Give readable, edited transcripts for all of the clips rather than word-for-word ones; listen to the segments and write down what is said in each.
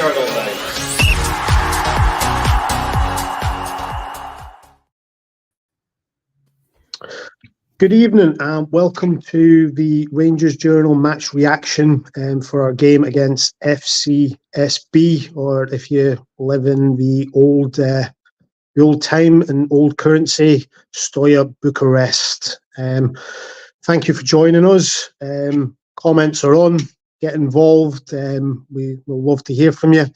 Journal Day. Good evening and welcome to the Rangers Journal match reaction for our game against FCSB, or if you live in the old time and old currency, Stoya Bucharest. Thank you for joining us. Comments are on. Get involved. We will love to hear from you.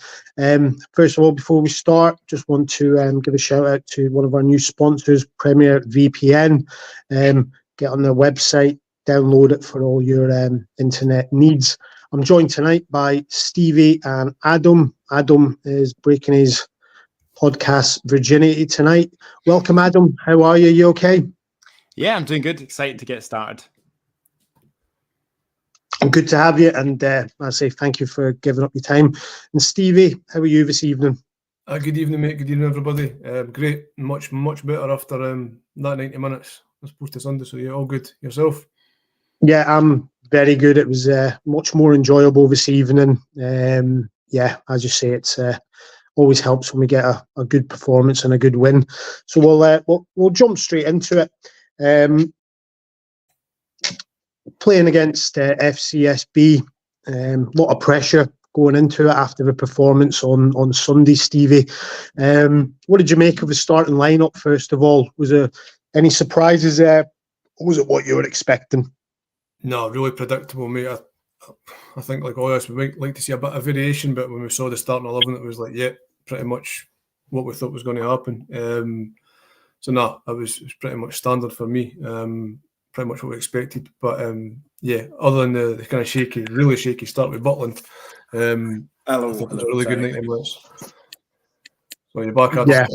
First of all, before we start, just want to give a shout out to one of our new sponsors, Premier VPN. Get on their website, download it for all your internet needs. I'm joined tonight by Stevie and Adam. Adam is breaking his podcast virginity tonight. Welcome, Adam. How are you? You okay? Yeah, I'm doing good. Excited to get started. Good to have you, and I say thank you for giving up your time. And Stevie, how are you this evening? Good evening, mate. Good evening, everybody. Great, much better after that 90 minutes. I suppose to Sunday, so yeah, all good. Yourself? Yeah, I'm very good. It was much more enjoyable this evening. Yeah, as you say, it's always helps when we get a good performance and a good win. So we'll jump straight into it. Playing against FCSB, lot of pressure going into it after the performance on Sunday, Stevie. What did you make of the starting lineup, first of all? Was there any surprises there? Or was it what you were expecting? No, really predictable, mate. I think, like all us, we might like to see a bit of variation, but when we saw the starting 11, it was like, yeah, pretty much what we thought was going to happen. So no, it was pretty much standard for me. Pretty much what we expected, but yeah, other than the kind of really shaky start with Butland, I thought it was a really good 90 minutes. So you're back, Adam.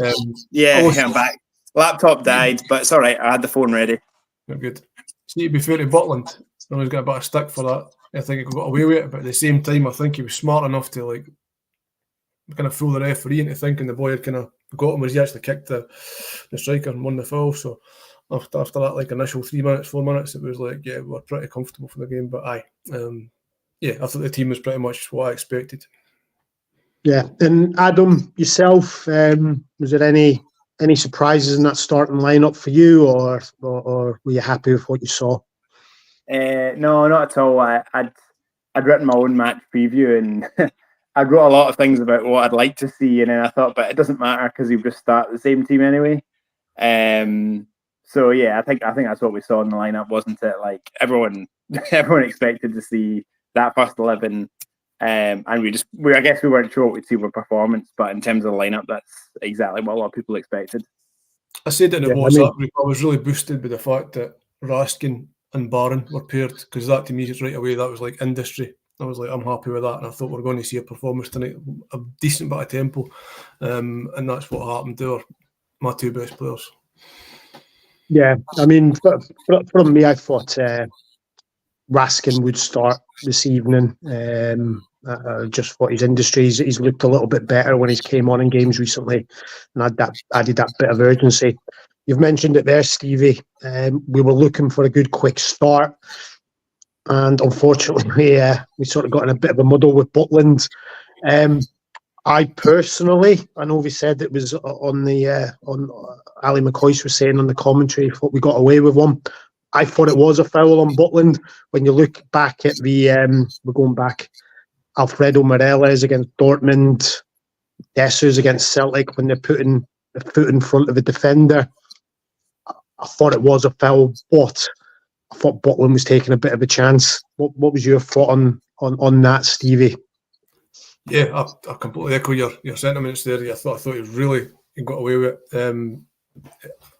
Yeah, I'm back. Laptop died, but it's all right. I had the phone ready. Good. See, to be fair to Butland, I know he's got a bit of stick for that. I think he got away with it, but at the same time, I think he was smart enough to like kind of fool the referee into thinking the boy had kind of got him as he actually kicked the striker and won the foul. So after that, like initial 3 minutes, 4 minutes, it was like, yeah, we're pretty comfortable for the game. But yeah, I thought the team was pretty much what I expected. Yeah, and Adam, yourself, was there any surprises in that starting lineup for you, or were you happy with what you saw? No, not at all. I'd written my own match preview, and I wrote a lot of things about what I'd like to see, and then I thought, but it doesn't matter because he'll just start the same team anyway. So yeah, I think that's what we saw in the lineup, wasn't it? Like everyone expected to see that first 11, and I guess we weren't sure what we'd see with performance, but in terms of the lineup, that's exactly what a lot of people expected. I said it in the WhatsApp group. I was really boosted by the fact that Raskin and Barron were paired, because that to me just right away that was like industry. I was like, I'm happy with that, and I thought we're going to see a performance tonight, a decent bit of tempo, and that's what happened. They were my two best players. Yeah, I mean, from me, I thought Raskin would start this evening. Just for his industries, he's looked a little bit better when he's came on in games recently, and added that bit of urgency. You've mentioned it there, Stevie. We were looking for a good quick start, and unfortunately, we sort of got in a bit of a muddle with Butland. I personally, I know we said it was on Ali McCoy was saying on the commentary, thought we got away with one. I thought it was a foul on Butland. When you look back at we're going back, Alfredo Morelos against Dortmund, Dessers against Celtic, when they're putting the foot in front of the defender. I thought it was a foul, but I thought Butland was taking a bit of a chance. What was your thought on that, Stevie? Yeah, I completely echo your sentiments there. I thought he got away with it.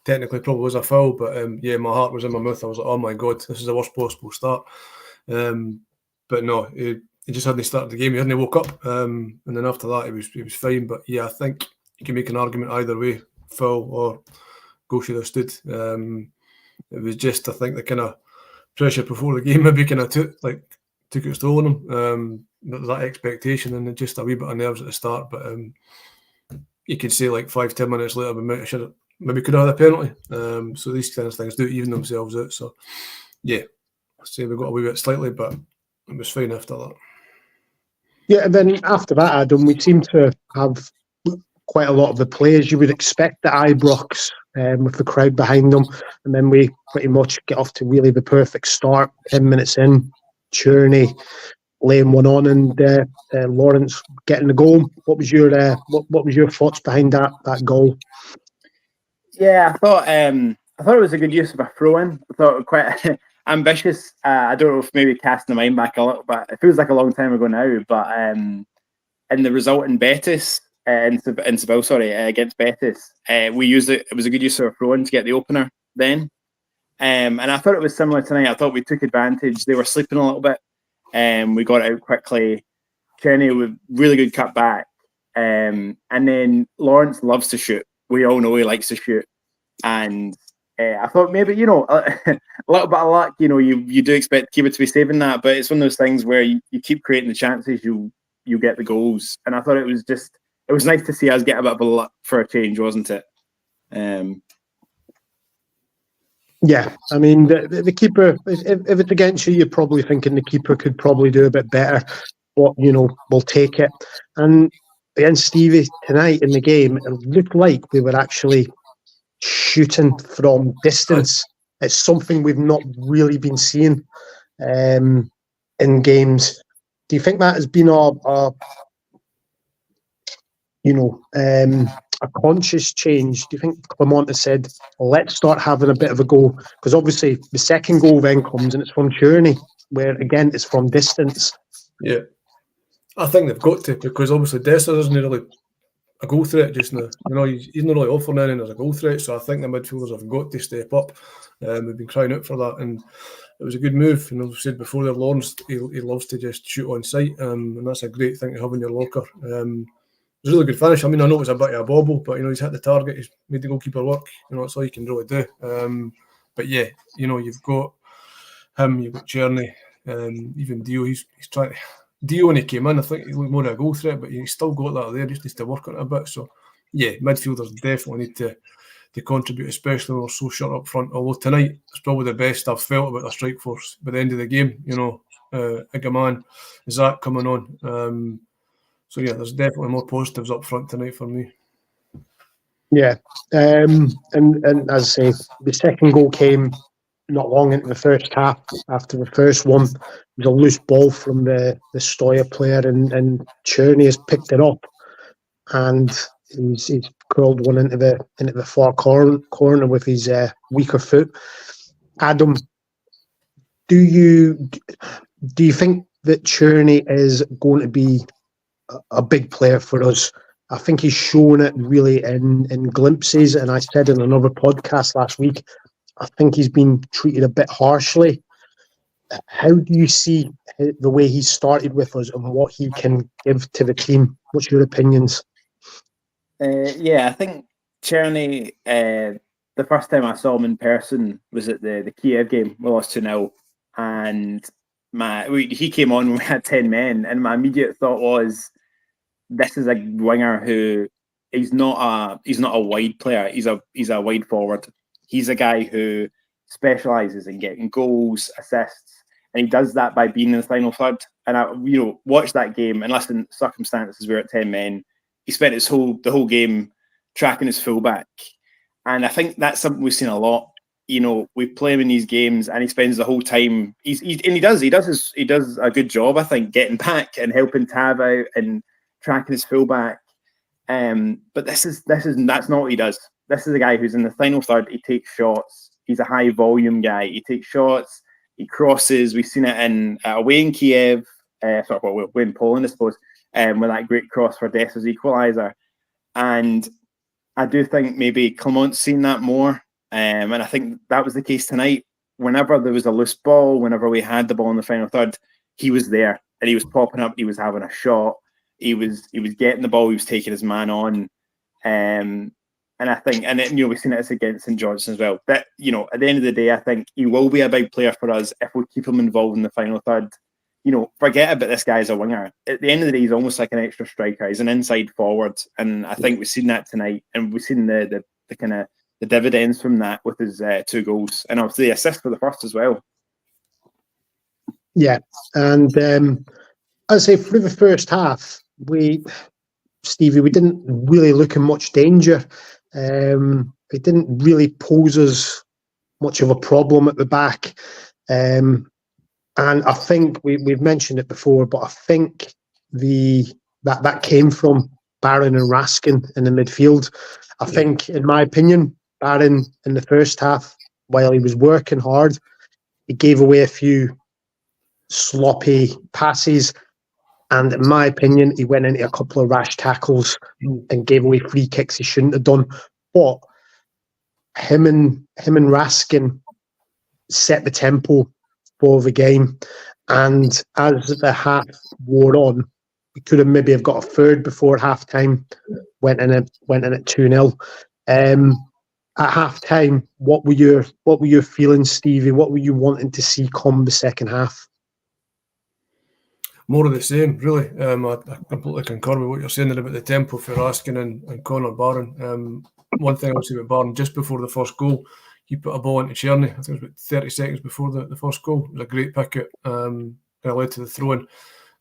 Technically, probably was a foul, but yeah, my heart was in my mouth. I was like, oh my god, this is the worst possible start. But no, he just hadn't started the game. He hadn't woke up, and then after that, he was fine. But yeah, I think you can make an argument either way, foul or goal should have stood. It was just, I think, the kind of pressure before the game maybe kind of took its toll on him. That expectation and just a wee bit of nerves at the start, but you could say like 5-10 minutes later we maybe could have had a penalty. So these kind of things do even themselves out. So yeah, I say we got away with it slightly, but it was fine after that. Yeah, and then after that, Adam, we seem to have quite a lot of the players you would expect at Ibrox, with the crowd behind them. And then we pretty much get off to really the perfect start. 10 minutes in, Cherney laying one on, and Lawrence getting the goal. What was your what was your thoughts behind that goal? Yeah, I thought it was a good use of a throw-in. I thought it was quite ambitious. I don't know if maybe casting the mind back a little bit. It feels like a long time ago now, but in the result in Betis, in Seville, against Betis, we used it. It was a good use of a throw-in to get the opener then. And I thought it was similar tonight. I thought we took advantage. They were sleeping a little bit, and we got it out quickly. Kenny with really good cut back, and then Lawrence loves to shoot. We all know he likes to shoot, and I thought maybe a little bit of luck. You do expect keeper to be saving that, but it's one of those things where you keep creating the chances, you get the goals. And I thought it was nice to see us get a bit of a luck for a change, wasn't it? Yeah, I mean the keeper. If it's against you, you're probably thinking the keeper could probably do a bit better. But we'll take it. And against Stevie tonight in the game, it looked like we were actually shooting from distance. It's something we've not really been seeing in games. Do you think that has been a conscious change? Do you think Clement has said, let's start having a bit of a go? Because obviously the second goal then comes and it's from Cherney, where again it's from distance. Yeah. I think they've got to, because obviously Dessler isn't really a goal threat just now. He's not really offering anything as a goal threat, so I think the midfielders have got to step up. We've been crying out for that, and it was a good move. I've said before there, Lawrence, he loves to just shoot on sight, and that's a great thing to have in your locker. It was a really good finish. I mean, I know it was a bit of a bobble, but he's hit the target, he's made the goalkeeper work. That's all you can really do. But yeah, you've got him, you've got Cherney, even Dio. He's trying to. Dio, when he came in, I think he looked more of a goal threat, but he's still got that there. Just needs to work on it a bit. So, yeah, midfielders definitely need to contribute, especially when we're so short up front. Although tonight is probably the best I've felt about the strike force by the end of the game. Igaman, Zach coming on. So yeah, there's definitely more positives up front tonight for me. Yeah, and as I say, the second goal came not long into the first half. After the first one, it was a loose ball from the Stoya player, and Cherney has picked it up, and he's curled one into the far corner with his weaker foot. Adam, do you think that Cherney is going to be a big player for us? I think he's shown it really in glimpses, and I said in another podcast last week, I think he's been treated a bit harshly. How do you see the way he started with us and what he can give to the team? What's your opinions? I think Cherney, the first time I saw him in person was at the Kiev game. We lost 2-0, and he came on when we had 10 men, and my immediate thought was, this is a winger who he's not a wide player. He's a wide forward. He's a guy who specialises in getting goals, assists, and he does that by being in the final third. And I, watched that game, and listen, circumstances we were at 10 men. He spent the whole game tracking his fullback, and I think that's something we've seen a lot. We play him in these games, and he spends the whole time. He does a good job, I think, getting back and helping Tav out and tracking his fullback. But that's not what he does. This is a guy who's in the final third. He takes shots. He's a high volume guy. He takes shots. He crosses. We've seen it away in Kiev, away in Poland, I suppose, with that great cross for Dessler's equaliser. And I do think maybe Clement's seen that more. And I think that was the case tonight. Whenever there was a loose ball, whenever we had the ball in the final third, he was there and he was popping up. He was having a shot. He was getting the ball. He was taking his man on. And I think, we've seen this against St. Johnstone as well. But, at the end of the day, I think he will be a big player for us if we keep him involved in the final third. Forget about this guy as a winger. At the end of the day, he's almost like an extra striker. He's an inside forward. And I think we've seen that tonight. And we've seen the kind of the dividends from that with his 2 goals. And obviously the assist for the first as well. Yeah. And I'd say through the first half, Stevie, we didn't really look in much danger. It didn't really pose us much of a problem at the back. And I think we've mentioned it before, but I think that came from Barron and Raskin in the midfield. I think, in my opinion, Barron in the first half, while he was working hard, he gave away a few sloppy passes. And in my opinion, he went into a couple of rash tackles and gave away free kicks he shouldn't have done. But him and Raskin set the tempo for the game. And as the half wore on, we could have maybe have got a third before half time, went in at 2-0. At half time, what were your feelings, Stevie? What were you wanting to see come the second half? More of the same, really. I completely concur with what you're saying about the tempo for Raskin and Connor Barron. One thing I'll say about Barron, just before the first goal, he put a ball into Cherney. I think it was about 30 seconds before the first goal. It was a great pick out, led to the throw-in.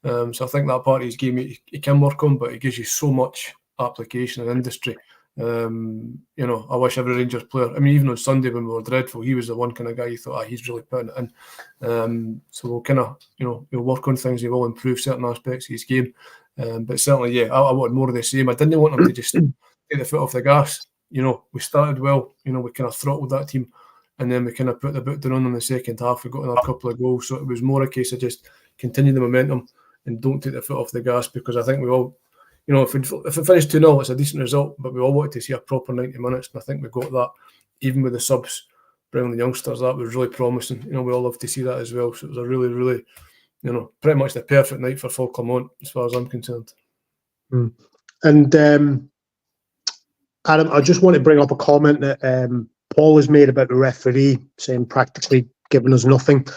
So I think that part of his game he can work on, but it gives you so much application and industry. I wish every Rangers player, even on Sunday when we were dreadful, he was the one kind of guy you thought, he's really putting it in. So we'll kind of, we'll work on things, he will improve certain aspects of his game. But certainly, I wanted more of the same. I didn't want him to just take the foot off the gas. We started well, we kind of throttled that team, and then we kind of put the boot down on them in the second half. We got another couple of goals, so it was more a case of just continue the momentum and don't take the foot off the gas, because I think we all, if we finish 2-0, it's a decent result, but we all wanted to see a proper 90 minutes, and I think we got that. Even with the subs, bringing the youngsters, that was really promising. We all love to see that as well. So it was a really, really, pretty much the perfect night for Full Clermont, as far as I'm concerned. And Adam, I just want to bring up a comment that Paul has made about the referee, saying practically giving us nothing.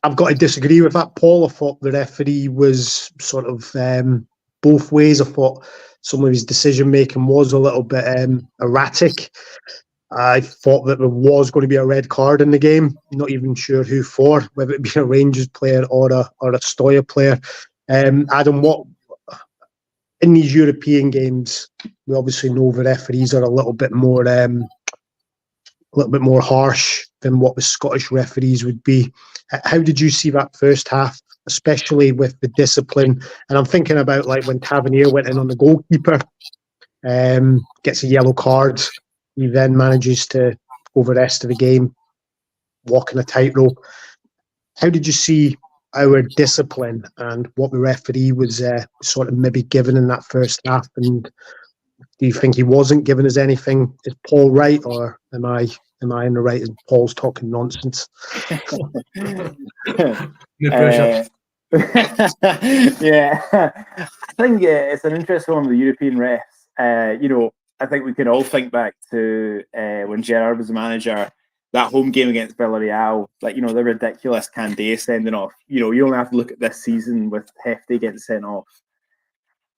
I've got to disagree with that, Paul. I thought the referee was sort of both ways. I thought some of his decision making was a little bit erratic. I thought that there was going to be a red card in the game. Not even sure who for, whether it be a Rangers player or a Stoya player. Adam, what in these European games, we obviously know the referees are a little bit more harsh than what the Scottish referees would be. How did you see that first half, especially with the discipline? And I'm thinking about like when Tavernier went in on the goalkeeper, gets a yellow card. He then manages to go the rest of the game walking a tightrope. How did you see our discipline and what the referee was sort of maybe given in that first half? And do you think he wasn't giving us anything? Is Paul right, or am I in the right and Paul's talking nonsense? No pressure. Yeah, I think it's an interesting one with the European refs. I think we can all think back to when Gerrard was the manager, that home game against Villarreal, the ridiculous Candé sending off. You only have to look at this season with Hefty getting sent off.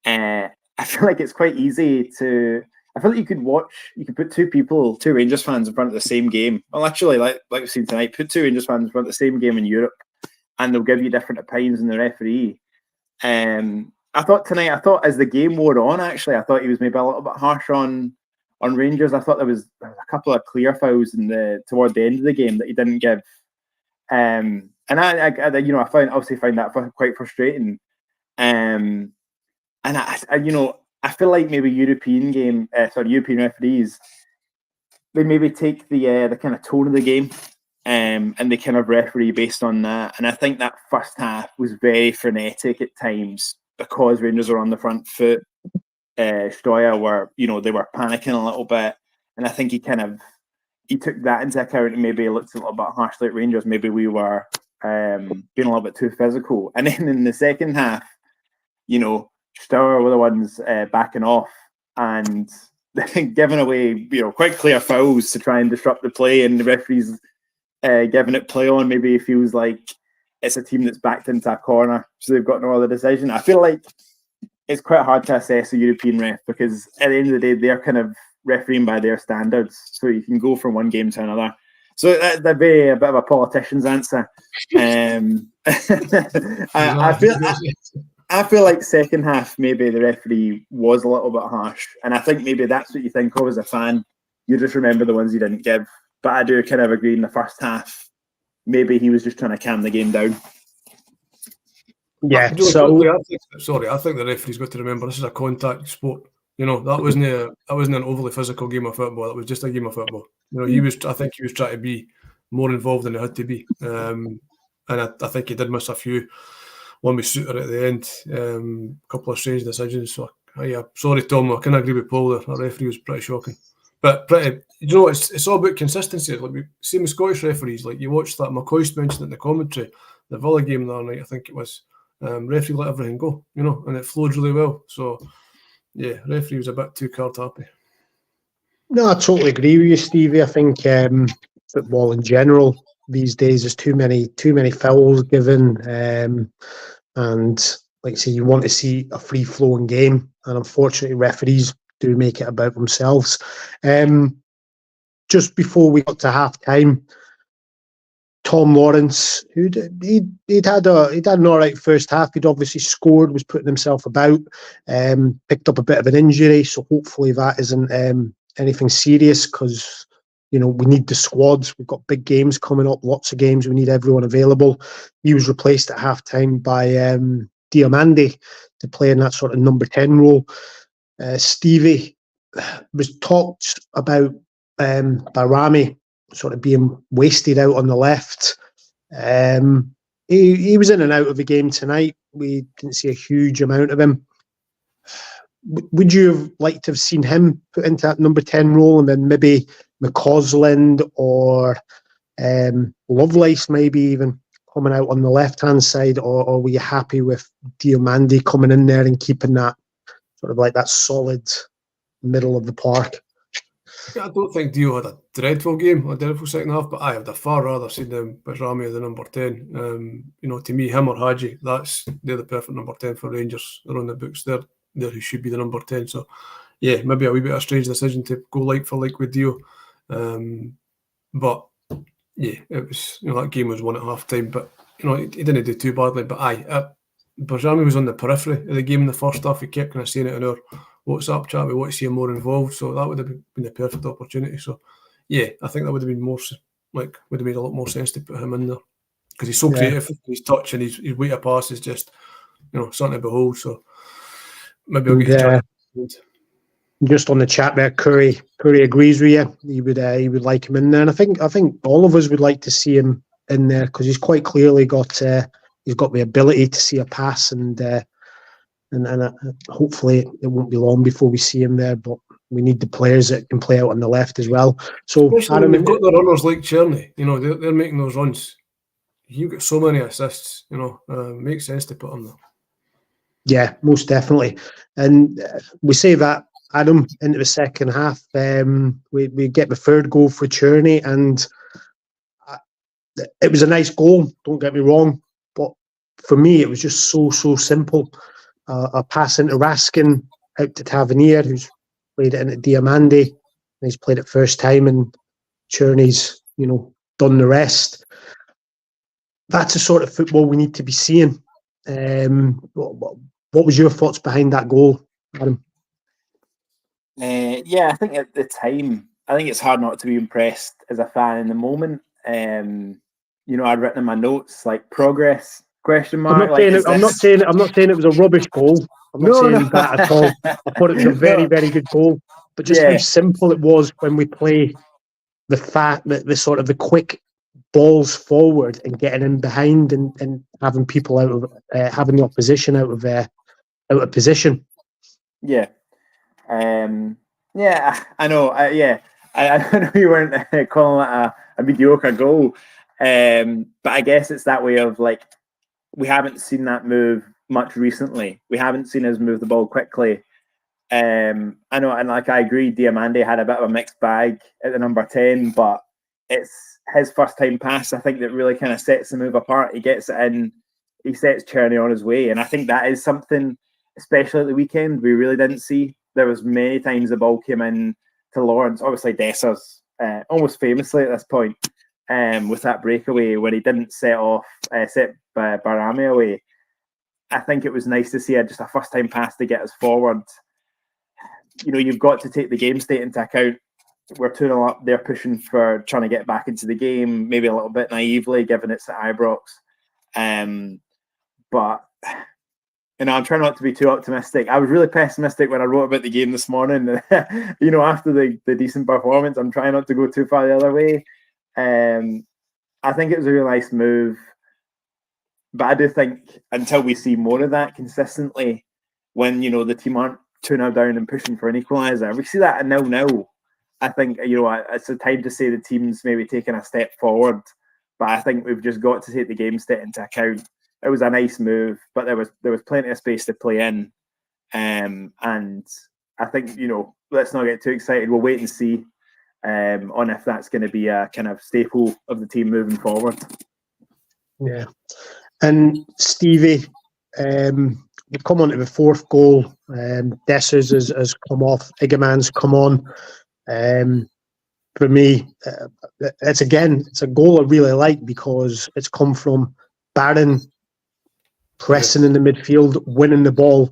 I feel like it's quite easy to. I feel like you could put two Rangers fans in front of the same game. Well, actually, like we've seen tonight, put two Rangers fans in front of the same game in Europe, and they'll give you different opinions in the referee. I thought as the game wore on, actually, I thought he was maybe a little bit harsh on Rangers. I thought there was a couple of clear fouls toward the end of the game that he didn't give. And I find that quite frustrating. And I feel like maybe European referees, they maybe take the kind of tone of the game, and they kind of referee based on that. And I think that first half was very frenetic at times because Rangers were on the front foot. Stoya were panicking a little bit, and I think he took that into account and maybe looked a little bit harshly at Rangers. Maybe we were being a little bit too physical. And then in the second half, Stoya were the ones backing off and giving away, quite clear fouls to try and disrupt the play, and the referees giving it play on. Maybe he feels like it's a team that's backed into a corner, so they've got no other decision. I feel like it's quite hard to assess a European ref because at the end of the day, they're kind of refereeing by their standards, so you can go from one game to another. So that's a bit of a politician's answer. And I feel like second half, maybe the referee was a little bit harsh. And I think maybe that's what you think of as a fan. You just remember the ones you didn't give. But I do kind of agree in the first half, maybe he was just trying to calm the game down. Yeah, I think the referee's got to remember this is a contact sport. You know, that wasn't an overly physical game of football. That was just a game of football. You know, I think he was trying to be more involved than he had to be. And I think he did miss a few. One with Suter at the end, a couple of strange decisions. So, yeah, sorry, Tom, I can agree with Paul there. That referee was pretty shocking. But you know, it's all about consistency. Like we see with Scottish referees, like you watched that McCoist mentioned in the commentary, the Villa game the other night, I think it was. Referee let everything go, you know, and it flowed really well. So, yeah, referee was a bit too card happy. No, I totally agree with you, Stevie. I think football in general these days is too many fouls given, and like I say, you want to see a free flowing game, and unfortunately, referees do make it about themselves. Just before we got to half time, Tom Lawrence, he'd had an all right first half. He'd obviously scored, was putting himself about, picked up a bit of an injury, so hopefully that isn't anything serious, because you know we need the squads. We've got big games coming up, lots of games. We need everyone available. He was replaced at half time by Diomande to play in that sort of number 10 role. Stevie was talked about by Rami sort of being wasted out on the left. He was in and out of the game tonight. We didn't see a huge amount of him. Would you have liked to have seen him put into that number 10 role, and then maybe McCausland or Lovelace maybe even coming out on the left-hand side, or were you happy with Diomande coming in there and keeping that sort of like that solid middle of the park? I don't think Dio had a dreadful game, a dreadful second half, but I would have far rather seen them with Rami as the number 10. You know, to me, him or Hadji, they're the perfect number 10 for Rangers. They're on the books. They're who should be the number 10. So, yeah, maybe a wee bit of a strange decision to go like for like with Dio. But, yeah, it was, you know, that game was won at half time, but, you know, he didn't do too badly. But Barjami was on the periphery of the game in the first half. He kept kind of saying it in our WhatsApp chat. We want to see him more involved, so that would have been the perfect opportunity. So, yeah, I think that would have been would have made a lot more sense to put him in there, because he's so creative. His touch and his weight of pass is just, you know, something to behold. So maybe I'll get his chance. Just on the chat there, Curry agrees with you. He would like him in there, and I think all of us would like to see him in there, because he's quite clearly got he's got the ability to see a pass, and hopefully it won't be long before we see him there. But we need the players that can play out on the left as well. So Adam, we've got the runners like Cherney. You know, they're making those runs. You get so many assists. You know, makes sense to put him there. Yeah, most definitely. And we say that, Adam, into the second half. We get the third goal for Cherney, and it was a nice goal. Don't get me wrong, but for me, it was just so simple. A pass into Raskin, out to Tavernier, who's played it into Diomande, and he's played it first time, and Cherney's, you know, done the rest. That's the sort of football we need to be seeing. What was your thoughts behind that goal, Adam? Yeah, I think at the time, I think it's hard not to be impressed as a fan in the moment. You know, I'd written in my notes like progress ? I'm not saying it was a rubbish goal. I'm not saying that at all. I thought it was a very, very good goal. But just how simple it was when we play the fact that the sort of the quick balls forward and getting in behind and having people out of having the opposition out of position. Yeah. Yeah, I know. I know you weren't calling it a mediocre goal. But I guess it's that way of like, we haven't seen that move much recently. We haven't seen us move the ball quickly. I know, and like I agree, Diomande had a bit of a mixed bag at the number 10, but it's his first time pass, I think, that really kind of sets the move apart. He gets it in, he sets Cherney on his way, and I think that is something, especially at the weekend, we really didn't see. There was many times the ball came in to Lawrence. Obviously, Dessers, almost famously at this point, with that breakaway when he didn't set Barami away. I think it was nice to see just a first-time pass to get us forward. You know, you've got to take the game state into account. We're 2-0 up. They're pushing for trying to get back into the game, maybe a little bit naively, given it's at Ibrox. But you know, I'm trying not to be too optimistic. I was really pessimistic when I wrote about the game this morning. You know, after the decent performance, I'm trying not to go too far the other way. I think it was a really nice move. But I do think until we see more of that consistently, when, you know, the team aren't 2-0 down and pushing for an equaliser, we see that at 0-0. I think, you know, it's a time to say the team's maybe taking a step forward. But I think we've just got to take the game state into account. It was a nice move, but there was plenty of space to play in. And I think, you know, let's not get too excited. We'll wait and see on if that's going to be a kind of staple of the team moving forward. Yeah. And Stevie, we come on to the fourth goal. Dessers has come off. Iggerman's come on. For me, it's a goal I really like because it's come from Barron pressing in the midfield, winning the ball.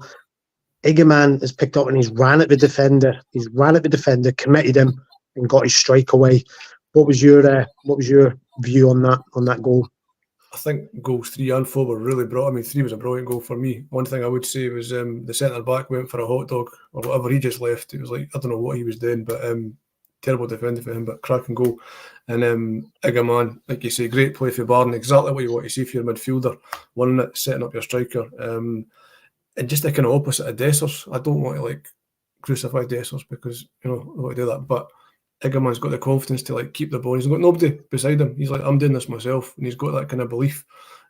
Iggerman has picked up and he's ran at the defender. Committed him, and got his strike away. What was your view on that goal? I think goals 3 and 4 were really brilliant. I mean, 3 was a brilliant goal for me. One thing I would say was the centre back went for a hot dog or whatever. He just left. It was like, I don't know what he was doing, but terrible defending for him, but cracking goal. And Iggerman, like you say, great play for Barden. Exactly what you want to see for your midfielder, winning it, setting up your striker. And just the kind of opposite of Dessers. I don't want to like crucify Dessers because, you know, I don't want to do that, but Iggerman's got the confidence to like keep the ball. He's got nobody beside him. He's like, I'm doing this myself, and he's got that kind of belief.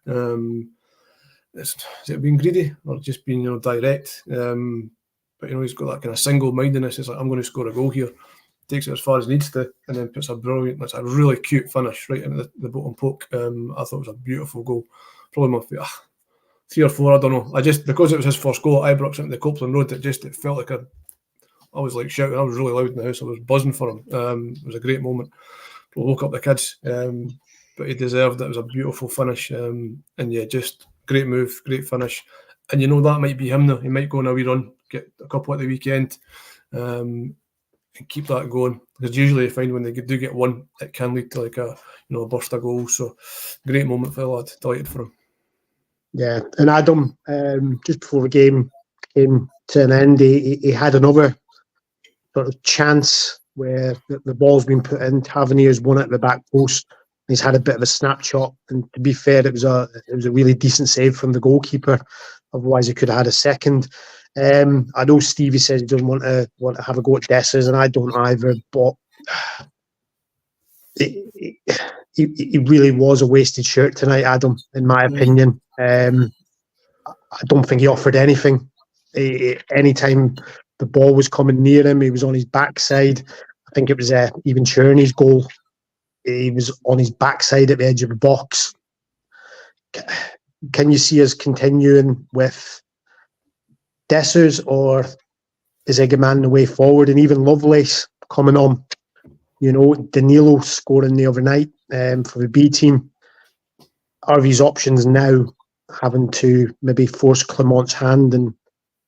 Is it being greedy or just being, you know, direct? But you know, he's got that kind of single-mindedness. He's like, I'm going to score a goal here. Takes it as far as he needs to, and then puts that's a really cute finish right into the bottom poke. I thought it was a beautiful goal. Probably my favorite. 3 or 4, I don't know. I just, because it was his first goal at Ibrox into the Copeland Road, it felt like I was like shouting. I was really loud in the house. I was buzzing for him. It was a great moment. We woke up the kids, but he deserved it. It was a beautiful finish, and yeah, just great move, great finish. And you know that might be him now. He might go on a wee run, get a couple at the weekend, and keep that going. Because usually you find when they do get one, it can lead to like a burst of goals. So great moment for the lad. Delighted for him. Yeah, and Adam, just before the game came to an end, he had another sort of chance where the ball's been put in. Tavernier's won it at the back post. He's had a bit of a snapshot, and to be fair, it was a really decent save from the goalkeeper. Otherwise, he could have had a second. I know Stevie says he doesn't want to have a go at Dessers, and I don't either. But he really was a wasted shirt tonight, Adam, in my opinion. I don't think he offered anything. Anytime the ball was coming near him, he was on his backside. I think it was even Cherney's goal. He was on his backside at the edge of the box. Can you see us continuing with Dessers, or is Iggerman the way forward? And even Lovelace coming on. You know, Danilo scoring the other night for the B team. Are these options now having to maybe force Clement's hand and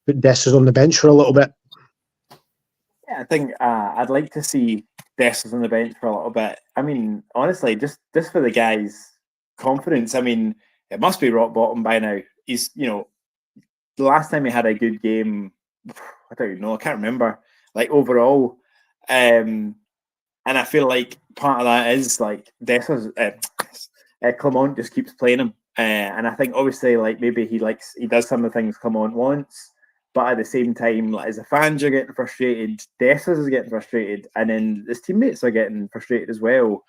put Dessers on the bench for a little bit? Yeah, I think I'd like to see Dessers on the bench for a little bit. I mean, honestly, just for the guy's confidence. I mean, it must be rock bottom by now. He's, you know, the last time he had a good game, I don't even know, I can't remember, like overall. And I feel like part of that is like Dessers, Clement just keeps playing him. And I think obviously like maybe he does some of the things Clement wants, but at the same time, like, as the fans are getting frustrated, Dessers is getting frustrated, and then his teammates are getting frustrated as well.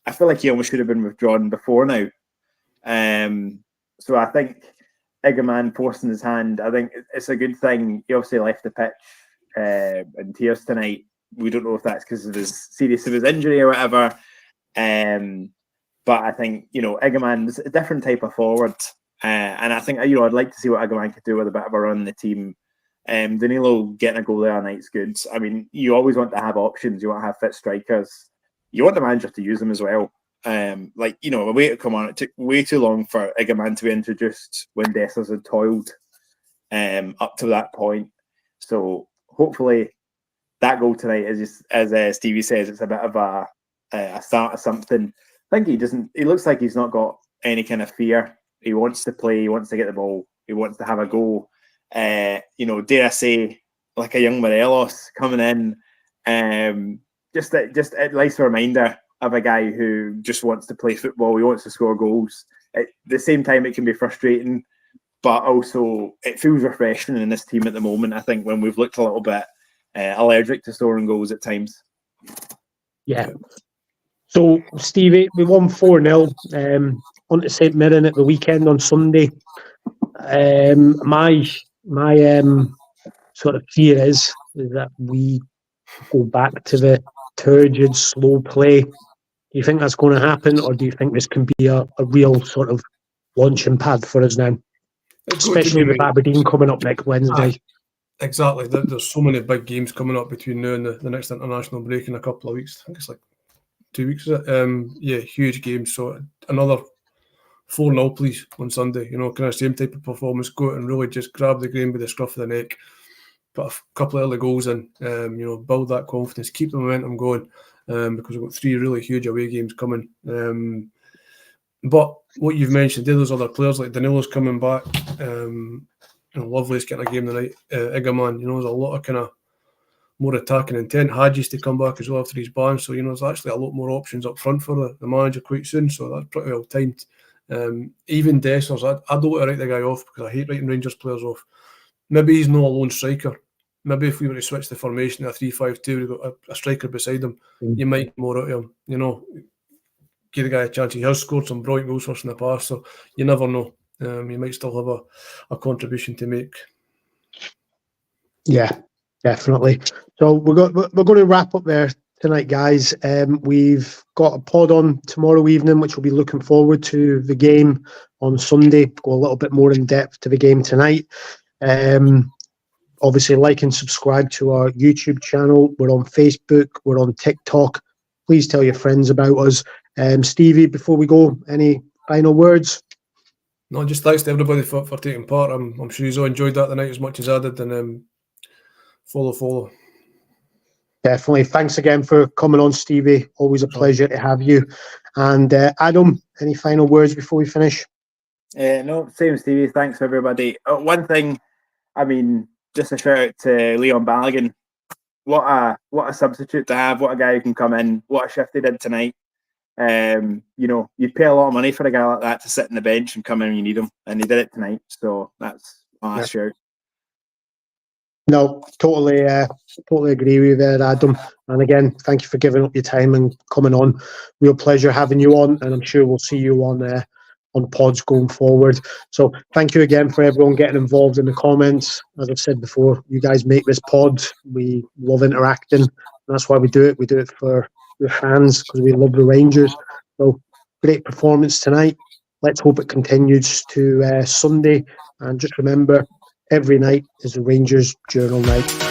I feel like he almost should have been withdrawn before now. So I think Iggerman forcing his hand, I think it's a good thing. He obviously left the pitch in tears tonight. We don't know if that's because of his serious of his injury or whatever. But I think, you know, Iggerman's a different type of forward. And I think, you know, I'd like to see what Iggerman could do with a bit of a run in the team. Danilo getting a goal there night's good. I mean, you always want to have options. You want to have fit strikers. You want the manager to use them as well. Like, you know, a way to come on. It took way too long for Egerman to be introduced when Dessers had toiled up to that point. So hopefully that goal tonight is just, as Stevie says, it's a bit of a start of something. I think he looks like he's not got any kind of fear. He wants to play, he wants to get the ball, he wants to have a go. You know, dare I say, like a young Morelos coming in. Just a nice reminder of a guy who just wants to play football, he wants to score goals. At the same time, it can be frustrating, but also it feels refreshing in this team at the moment, I think, when we've looked a little bit allergic to scoring goals at times. Yeah. So, Stevie, we won 4-0 on to St Mirren at the weekend on Sunday. My sort of fear is that we go back to the turgid, slow play. Do you think that's going to happen, or do you think this can be a real sort of launching pad for us now? Especially with Aberdeen coming up next Wednesday. Exactly. There's so many big games coming up between now and the next international break in a couple of weeks. I think it's like 2 weeks, is it? Yeah, huge games. So another 4-0, please, on Sunday. You know, kind of same type of performance. Go out and really just grab the game by the scruff of the neck. Put a couple of early goals in. You know, build that confidence. Keep the momentum going. Because we've got 3 really huge away games coming. But what you've mentioned, those other players like Danilo's coming back. You know, Lovely's getting a game tonight. Egerman, you know, there's a lot of kind of more attacking intent. Hadji's to come back as well after his ban. So, you know, there's actually a lot more options up front for the manager quite soon. So that's pretty well timed. Even Dessers, I don't want to write the guy off because I hate writing Rangers players off. Maybe he's not a lone striker. Maybe if we were to switch the formation to a 3-5-2, we've got a striker beside him, you might get more out of him. You know, give the guy a chance. He has scored some brilliant goals for us in the past, so you never know. He might still have a contribution to make. Yeah, definitely. So we're going to wrap up there tonight, guys. We've got a pod on tomorrow evening, which we'll be looking forward to the game on Sunday. Go a little bit more in depth to the game tonight. Obviously, like and subscribe to our YouTube channel. We're on Facebook. We're on TikTok. Please tell your friends about us. Stevie, before we go, any final words? No, just thanks to everybody for taking part. I'm sure you all enjoyed that tonight as much as I did. And follow. Definitely. Thanks again for coming on, Stevie. Always a pleasure to have you. And Adam, any final words before we finish? No, same, Stevie. Thanks, everybody. One thing, I mean, just a shout out to Leon Balogun. What a substitute to have. What a guy who can come in. What a shift he did tonight. You know, you'd pay a lot of money for a guy like that to sit on the bench and come in when you need him, and he did it tonight. So that's my shout. No, totally agree with you there, Adam. And again, thank you for giving up your time and coming on. Real pleasure having you on, and I'm sure we'll see you on pods going forward. So thank you again for everyone getting involved in the comments. As I've said before, you guys make this pod. We love interacting. That's why we do it. We do it for the fans because we love the Rangers. So great performance tonight. Let's hope it continues to Sunday. And just remember, every night is the Rangers Journal night.